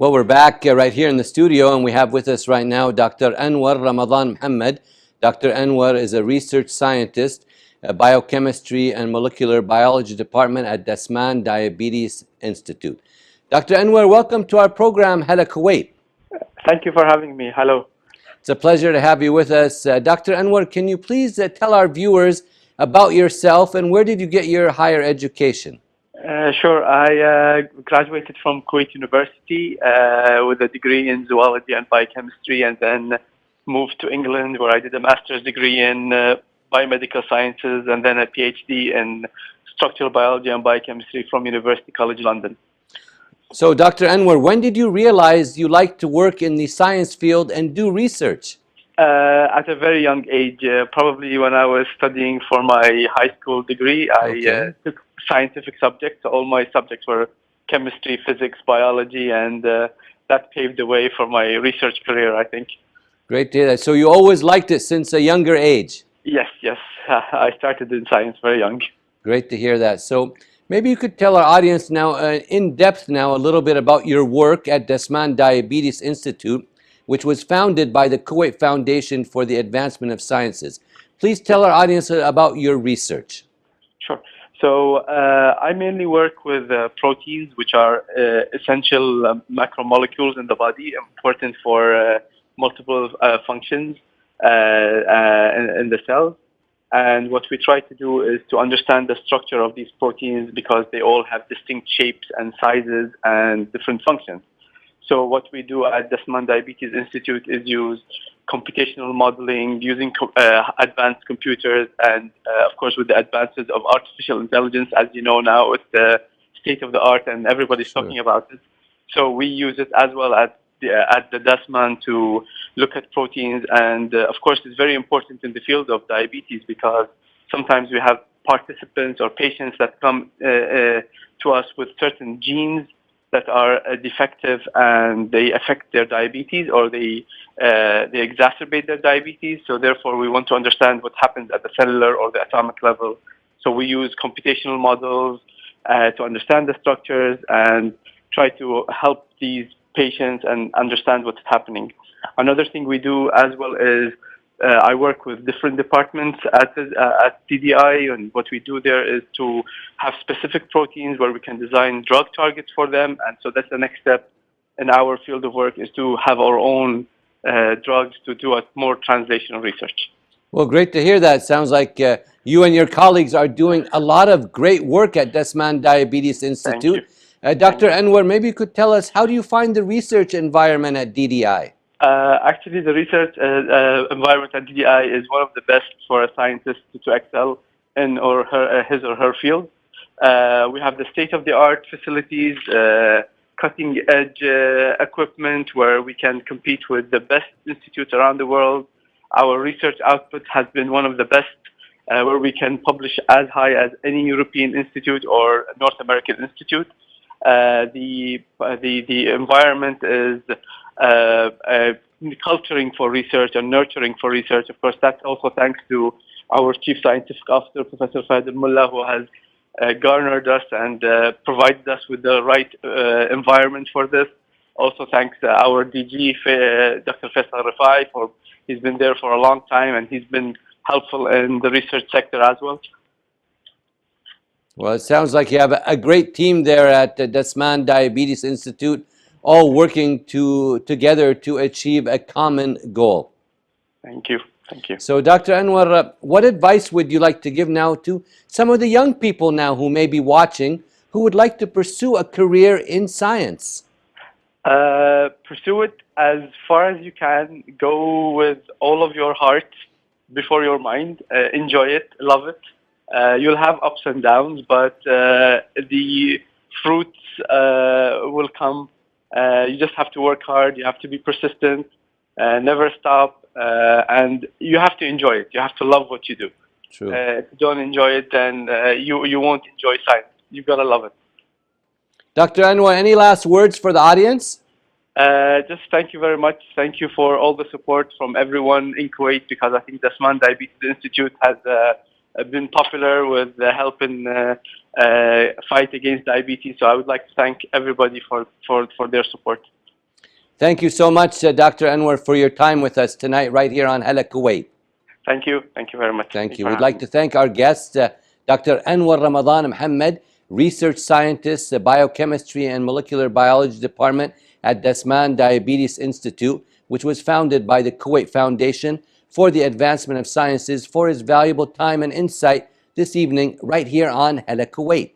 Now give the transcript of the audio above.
Well, we're back right here in the studio, and we have with us right now Dr. Anwar Ramadan Muhammad. Dr. Anwar is a research scientist, biochemistry and molecular biology department at Dasman Diabetes Institute. Dr. Anwar, welcome to our program, Hala, Kuwait. Thank you for having me. Hello. It's a pleasure to have you with us. Dr. Anwar, can you please tell our viewers about yourself and where did you get your higher education? Sure. I graduated from Kuwait University with a degree in zoology and biochemistry, and then moved to England where I did a master's degree in biomedical sciences and then a PhD in structural biology and biochemistry from University College London. So, Dr. Anwar, when did you realize you like to work in the science field and do research? At a very young age, probably when I was studying for my high school degree, I took scientific subjects. All my subjects were chemistry, physics, biology, and that paved the way for my research career, I think. Great to hear that. So you always liked it since a younger age? Yes, yes. I started in science very young. Great to hear that. So maybe you could tell our audience now, in depth now, a little bit about your work at Dasman Diabetes Institute, which was founded by the Kuwait Foundation for the Advancement of Sciences. Please tell our audience about your research. Sure. So I mainly work with proteins, which are essential macromolecules in the body, important for multiple functions in the cells. And what we try to do is to understand the structure of these proteins because they all have distinct shapes and sizes and different functions. So what we do at Dasman Diabetes Institute is use computational modeling using advanced computers and, of course, with the advances of artificial intelligence. As you know now, it's the state of the art and everybody's talking about it. So we use it as well at the Dasman to look at proteins. And, of course, it's very important in the field of diabetes because sometimes we have participants or patients that come to us with certain genes that are defective and they affect their diabetes or they exacerbate their diabetes. So therefore, we want to understand what happens at the cellular or the atomic level. So we use computational models to understand the structures and try to help these patients and understand what's happening. Another thing we do as well is I work with different departments at CDI, and what we do there is to have specific proteins where we can design drug targets for them. And so that's the next step in our field of work, is to have our own drugs to do a more translational research. Well, great to hear that. Sounds like you and your colleagues are doing a lot of great work at Dasman Diabetes Institute. Dr. Anwar, maybe you could tell us, how do you find the research environment at DDI? Actually, the research environment at DDI is one of the best for a scientist to excel in his or her field. We have the state-of-the-art facilities, cutting-edge equipment where we can compete with the best institutes around the world. Our research output has been one of the best, where we can publish as high as any European institute or North American institute. The environment is culturing for research and nurturing for research. Of course, that's also thanks to our Chief Scientific Officer, Professor Fadil Mullah, who has garnered us and provided us with the right environment for this. Also thanks to our DG, Dr. Faisal Rifai, he's been there for a long time and he's been helpful in the research sector as well. Well, it sounds like you have a great team there at the Dasman Diabetes Institute, all working together to achieve a common goal. Thank you. Thank you. So, Dr. Anwar, what advice would you like to give now to some of the young people now who may be watching who would like to pursue a career in science? Pursue it as far as you can. Go with all of your heart before your mind. Enjoy it. Love it. You'll have ups and downs, but the fruits will come. You just have to work hard. You have to be persistent. Never stop. And you have to enjoy it. You have to love what you do. True. If you don't enjoy it, then you won't enjoy science. You've got to love it. Dr. Anwar, any last words for the audience? Just thank you very much. Thank you for all the support from everyone in Kuwait, because I think the Dasman Diabetes Institute has been popular with helping fight against diabetes. So I would like to thank everybody for their support. Thank you so much, Dr. Anwar, for your time with us tonight right here on Hala, Kuwait. Thank you. Thank you very much. Thank you. for We'd having like to thank our guest, Dr. Anwar Ramadan Muhammad, research scientist, biochemistry and molecular biology department at Dasman Diabetes Institute, which was founded by the Kuwait Foundation for the Advancement of Sciences, for his valuable time and insight this evening right here on Hala, Kuwait.